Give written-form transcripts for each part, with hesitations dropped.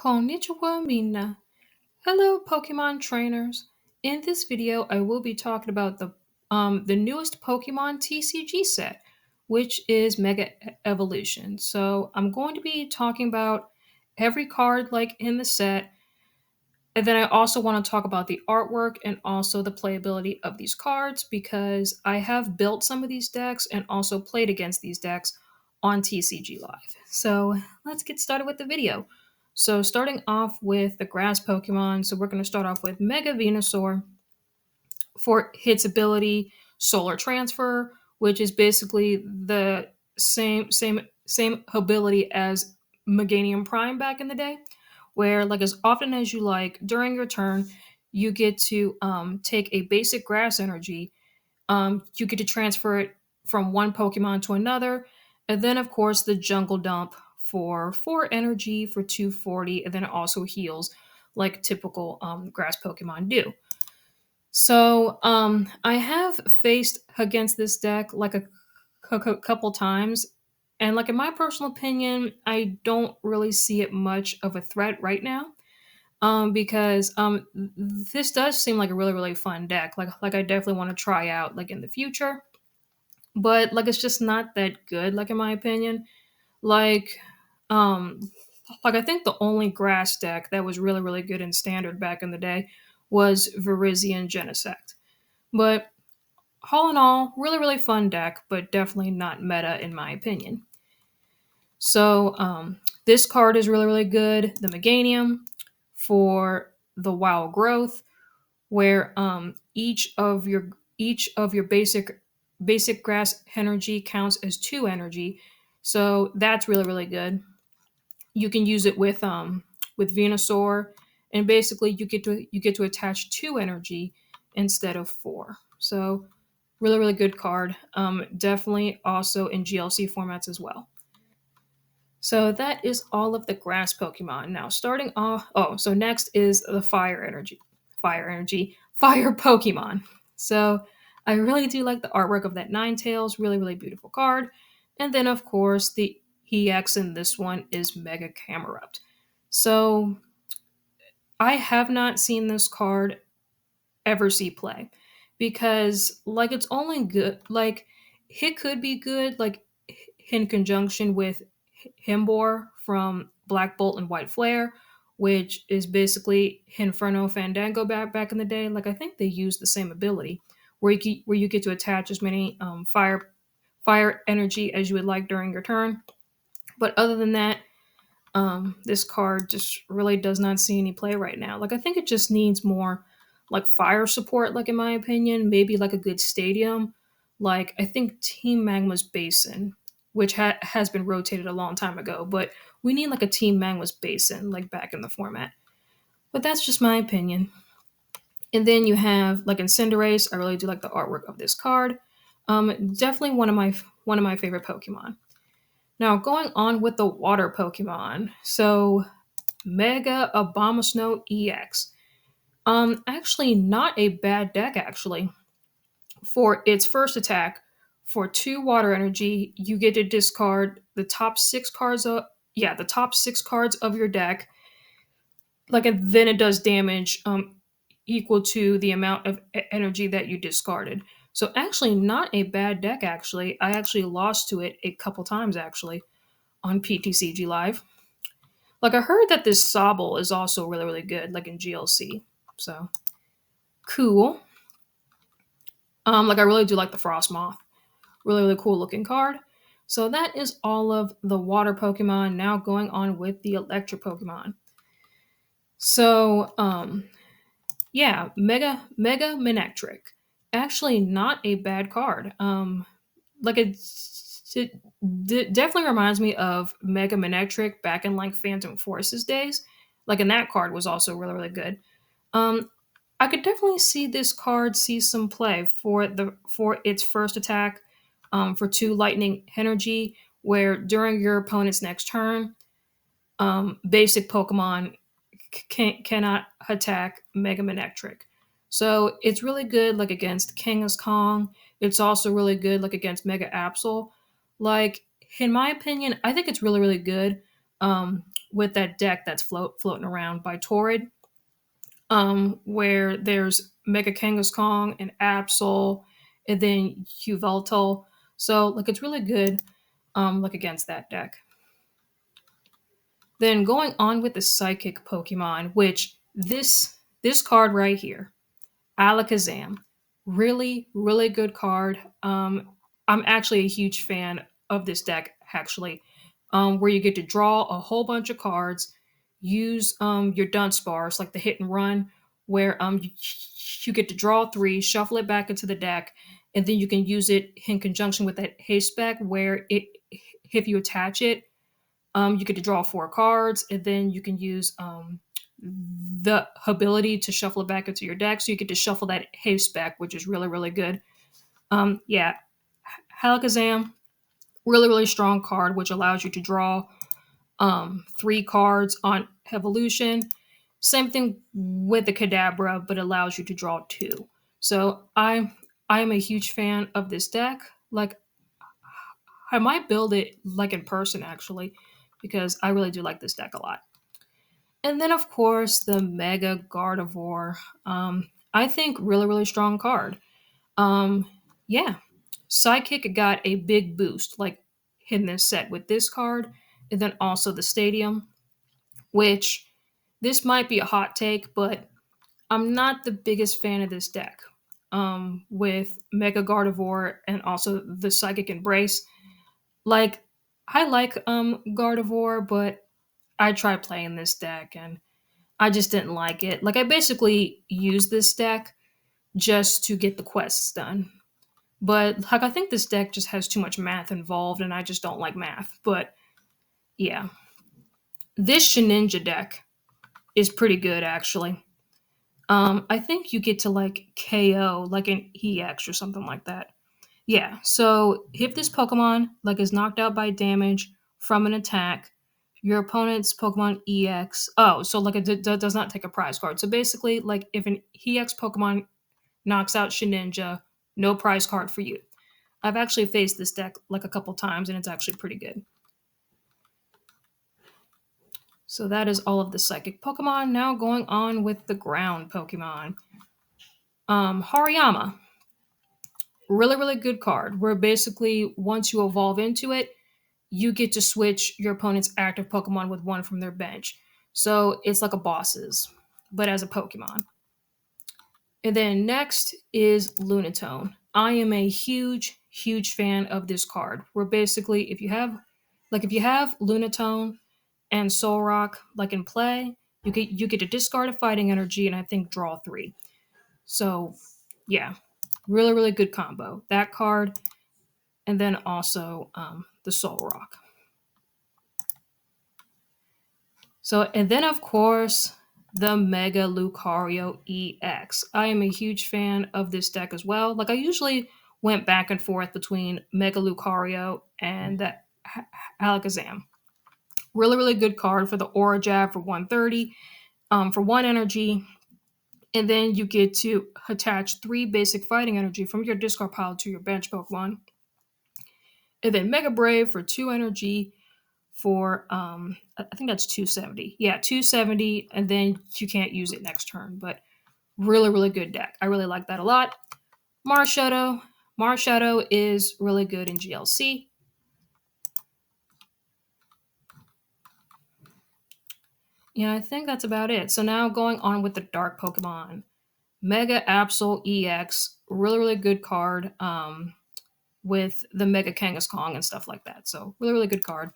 Konnichiwa minna. Hello Pokemon trainers. In this video I will be talking about the newest Pokemon TCG set, which is Mega Evolution. So I'm going to be talking about every card like in the set, and then I also want to talk about the artwork and also the playability of these cards because I have built some of these decks and also played against these decks on TCG Live. So let's get started with the video. So starting off with the grass Pokemon, so we're going to start off with Mega Venusaur for its ability Solar Transfer, which is basically the same ability as Meganium Prime back in the day, where like as often as you like during your turn, you get to take a basic grass energy. You get to transfer it from one Pokemon to another, and then of course the Jungle Dump for 4 energy for 240, and then it also heals like typical grass Pokemon do. So I have faced against this deck like a couple times, and like in my personal opinion, I don't really see it much of a threat right now. Because this does seem like a really fun deck. Like I definitely want to try out like in the future, but like it's just not that good. Like in my opinion, like um like I think the only grass deck that was really good in standard back in the day was Virizion Genesect. But all in all, really fun deck, but definitely not meta in my opinion. So this card is really good. The Meganium for the wild growth, where each of your basic grass energy counts as 2 energy. So that's really good. You can use it with Venusaur, and basically you get to attach 2 energy instead of 4. So really good card. Definitely also in GLC formats as well. So that is all of the grass Pokemon. Now starting off, so next is the fire Pokemon. So I really do like the artwork of that Ninetales, really beautiful card. And then of course the EX in this one is Mega Camerupt. So I have not seen this card ever see play because like it's only good like it could be good like in conjunction with Himbor from Black Bolt and White Flare, which is basically Inferno Fandango back in the day. Like I think they use the same ability where you get to attach as many fire energy as you would like during your turn. But other than that, this card just really does not see any play right now. Like I think it just needs more like fire support. Like in my opinion, maybe like a good stadium. Like I think Team Magma's Basin, which has been rotated a long time ago, but we need like a Team Magma's Basin like back in the format. But that's just my opinion. And then you have like Incinerate. I really do like the artwork of this card. Definitely one of my favorite Pokemon. Now going on with the water Pokemon. So Mega Abomasnow EX. Actually not a bad deck actually. For its first attack, for 2 water energy, you get to discard the top 6 cards of your deck. Like and then it does damage equal to the amount of energy that you discarded. So actually not a bad deck actually. I actually lost to it a couple times actually on PTCG Live. Like I heard that this Sobble is also really good, like in GLC. So cool. Like I really do like the Frostmoth. Really cool looking card. So that is all of the water Pokemon. Now going on with the electric Pokemon. So yeah, Mega Manectric. Actually not a bad card. Like it definitely reminds me of Mega Manectric back in like Phantom Forces days. Like, and that card was also really good. Um, I could definitely see this card see some play for its first attack, for 2 lightning energy, where during your opponent's next turn, basic Pokemon cannot attack Mega Manectric. So it's really good like against Kangaskhan Kong. It's also really good like against Mega Absol. Like in my opinion, I think it's really good. with that deck that's floating around by Torrid, where there's Mega Kangaskong and Absol, and then Yveltal. So like it's really good, like against that deck. Then going on with the Psychic Pokemon, which this card right here, Alakazam, really really good card. I'm actually a huge fan of this deck actually, where you get to draw a whole bunch of cards, use your dunce bars like the hit and run, where you get to draw three, shuffle it back into the deck, and then you can use it in conjunction with that haste spec, where it if you attach it, you get to draw four cards, and then you can use the ability to shuffle it back into your deck. So you get to shuffle that haste back, which is really, really good. Yeah, Halakazam, really, really strong card, which allows you to draw three cards on evolution. Same thing with the Kadabra, but allows you to draw two. So I am a huge fan of this deck. Like I might build it like in person actually, because I really do like this deck a lot. And then, of course, the Mega Gardevoir. I think really, really strong card. Um, yeah, Psychic got a big boost, like in this set with this card, and then also the Stadium, which this might be a hot take, but I'm not the biggest fan of this deck. With Mega Gardevoir and also the Psychic Embrace, like I like Gardevoir, but I tried playing this deck and I just didn't like it. Like I basically used this deck just to get the quests done. But like I think this deck just has too much math involved and I just don't like math. But yeah. This Sheninja deck is pretty good actually. I think you get to like KO like an EX or something like that. Yeah, so if this Pokemon like is knocked out by damage from an attack, your opponent's Pokemon EX. Oh, so like it does not take a prize card. So basically, like if an EX Pokemon knocks out Sheninja, no prize card for you. I've actually faced this deck like a couple times, and it's actually pretty good. So that is all of the Psychic Pokemon. Now going on with the Ground Pokemon. Hariyama, really really good card. Where basically once you evolve into it, you get to switch your opponent's active Pokemon with one from their bench. So it's like a boss's, but as a Pokemon. And then next is Lunatone. I am a huge, huge fan of this card. Where basically, if you have Lunatone and Soul Rock like in play, you get to discard a fighting energy and I think draw three. So yeah, really really good combo. That card and then also the Soul Rock. So, and then of course, the Mega Lucario EX. I am a huge fan of this deck as well. Like, I usually went back and forth between Mega Lucario and the Alakazam. Really, really good card for the Aura Jab for 130, for one energy. And then you get to attach three basic fighting energy from your discard pile to your bench Pokemon. And then Mega Brave for two energy for I think that's 270. Yeah, 270 and then you can't use it next turn, but really really good deck. I really like that a lot. Marshadow. Marshadow is really good in GLC. Yeah, I think that's about it. So now going on with the dark Pokemon. Mega Absol EX, really really good card with the Mega Kangaskong and stuff like that. So really really good card.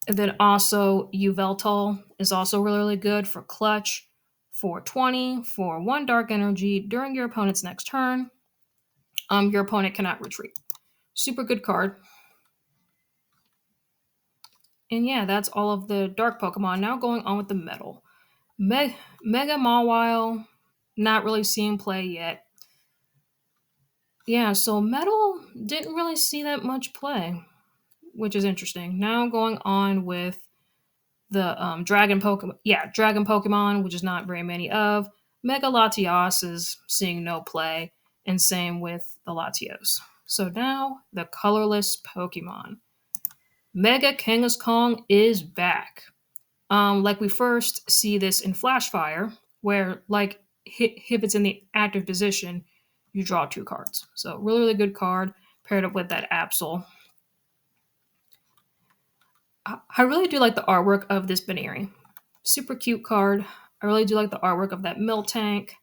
And then also Yveltal is also really, really good for clutch for 20 for one dark energy during your opponent's next turn. Your opponent cannot retreat. Super good card. And yeah, that's all of the dark Pokemon. Now going on with the metal. Mega Mawile, not really seeing play yet. Yeah, so metal didn't really see that much play, which is interesting. Now going on with the dragon Pokemon. Yeah, dragon Pokemon, which is not very many of. Mega Latios is seeing no play, and same with the Latios. So now the colorless Pokemon. Mega Kangaskong is back. Like we first see this in Flash Fire, where like if it's in the active position, you draw two cards. So really, really good card paired up with that Absol. I really do like the artwork of this Baneri. Super cute card. I really do like the artwork of that Mill Tank.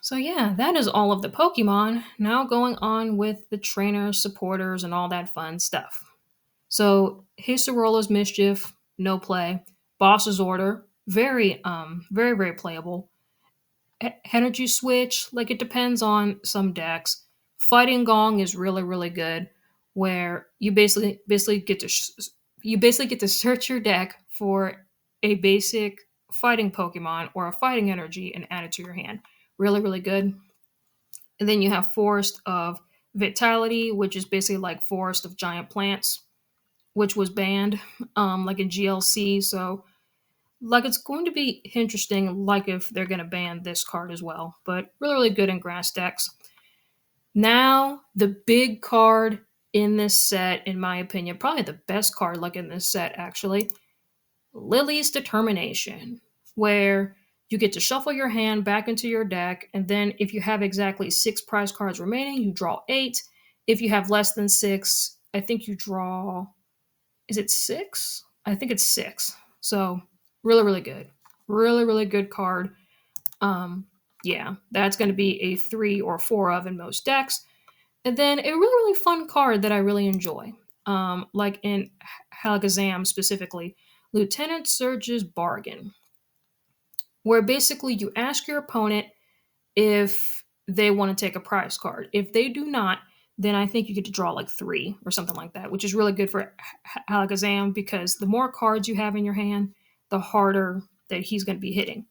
So yeah, that is all of the Pokemon. Now going on with the trainers, supporters, and all that fun stuff. So Hisorola's Mischief, no play. Boss's Order, very playable. Energy Switch, like it depends on some decks. Fighting Gong is really really good, where you basically get to you basically get to search your deck for a basic fighting Pokemon or a fighting energy and add it to your hand. Really really good. And then you have Forest of Vitality, which is basically like Forest of Giant Plants, which was banned, like in GLC. So, like, it's going to be interesting, like if they're going to ban this card as well. But really, really good in grass decks. Now, the big card in this set, in my opinion, probably the best card, like in this set, actually, Lily's Determination, where you get to shuffle your hand back into your deck, and then if you have exactly six prize cards remaining, you draw eight. If you have less than six, I think you draw. Is it six? I think it's six. So really, really good. Really, really good card. Um, yeah, that's going to be a three or four of in most decks. And then a really, really fun card that I really enjoy, like in Halagazam specifically, Lieutenant Surge's Bargain, where basically you ask your opponent if they want to take a prize card. If they do not, then I think you get to draw like three or something like that, which is really good for Alakazam because the more cards you have in your hand, the harder that he's going to be hitting.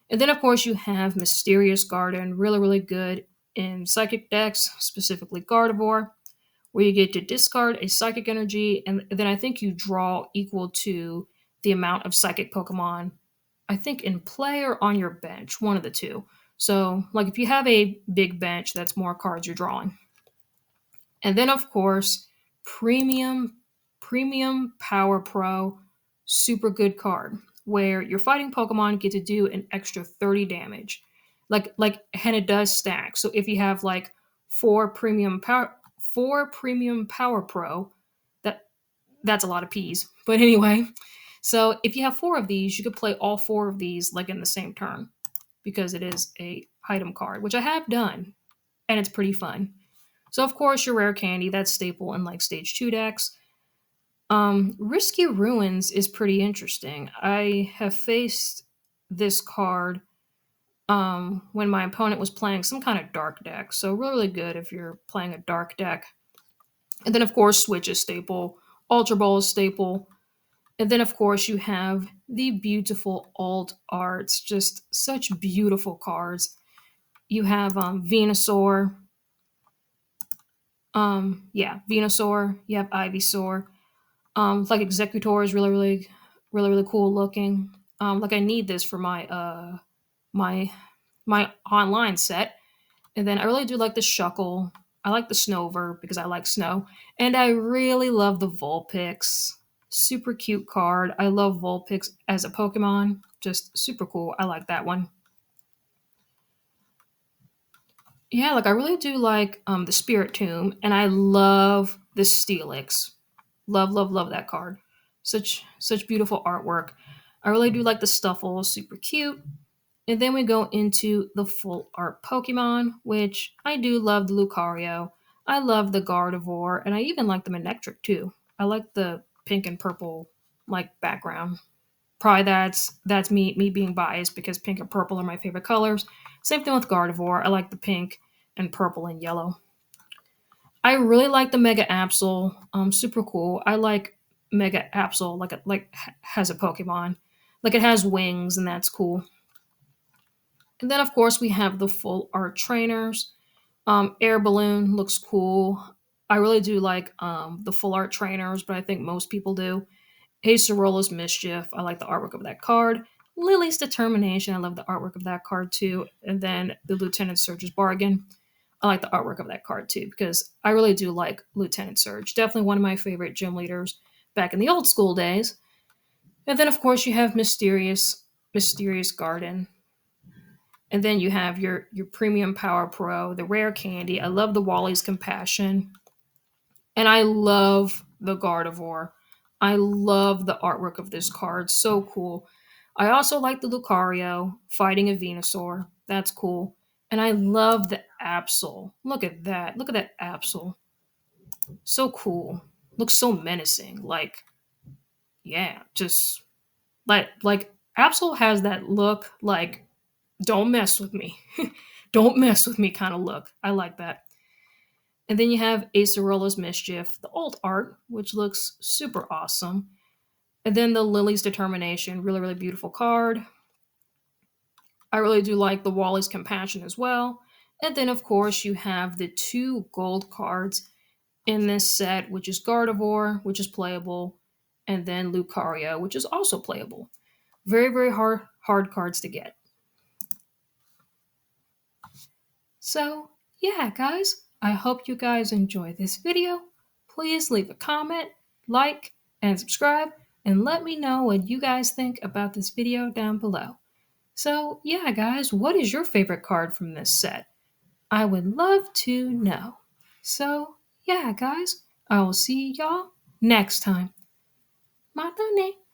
And then, of course, you have Mysterious Garden, really, really good in Psychic decks, specifically Gardevoir, where you get to discard a Psychic energy, and then I think you draw equal to the amount of Psychic Pokemon, I think in play or on your bench, one of the two. So, like if you have a big bench, that's more cards you're drawing. And then, of course, Premium Premium Power Pro, super good card where your fighting Pokemon get to do an extra 30 damage. And it does stack. So if you have like four Premium Power Pro, that that's a lot of P's. But anyway, so if you have four of these, you could play all four of these like in the same turn because it is a item card, which I have done, and it's pretty fun. So of course your rare candy, that's staple in like stage two decks. Risky Ruins is pretty interesting. I have faced this card when my opponent was playing some kind of dark deck. So really, really good if you're playing a dark deck. And then of course Switch is staple, Ultra Ball is staple. And then of course you have the beautiful alt arts, just such beautiful cards. You have Venusaur, Venusaur. You have Ivysaur. Like Executor is really cool looking. Like I need this for my my online set. And then I really do like the Shuckle. I like the Snover because I like snow. And I really love the Vulpix. Super cute card. I love Vulpix as a Pokemon. Just super cool. I like that one. Yeah, like I really do like the Spirit Tomb, and I love the Steelix. Love that card. Such beautiful artwork. I really do like the Stuffle, super cute. And then we go into the full art Pokemon, which I do love the Lucario. I love the Gardevoir, and I even like the Manectric too. I like the pink and purple like background. Probably that's me being biased because pink and purple are my favorite colors. Same thing with Gardevoir. I like the pink and purple and yellow. I really like the Mega Absol. Super cool. I like Mega Absol has a Pokemon. Like it has wings and that's cool. And then of course we have the full art trainers. Air Balloon looks cool. I really do like the full art trainers, but I think most people do. Acerola's Mischief. I like the artwork of that card. Lily's Determination. I love the artwork of that card too. And then the Lieutenant Surge's Bargain. I like the artwork of that card too because I really do like Lieutenant Surge. Definitely one of my favorite gym leaders back in the old school days. And then of course you have Mysterious Garden. And then you have your Premium Power Pro, the Rare Candy. I love the Wally's Compassion. And I love the Gardevoir. I love the artwork of this card. So cool. I also like the Lucario fighting a Venusaur. That's cool. And I love the Absol. Look at that. Look at that Absol. So cool. Looks so menacing. Like, yeah, just like Absol has that look like don't mess with me. Don't mess with me kind of look. I like that. And then you have Acerolla's Mischief, the old art, which looks super awesome. And then the Lily's Determination, really, really beautiful card. I really do like the Wally's Compassion as well. And then, of course, you have the two gold cards in this set, which is Gardevoir, which is playable, and then Lucario, which is also playable. Very, very hard cards to get. So, yeah, guys, I hope you guys enjoy this video. Please leave a comment, like, and subscribe, and let me know what you guys think about this video down below. So, yeah, guys, what is your favorite card from this set? I would love to know. So, yeah, guys, I will see y'all next time. Matane.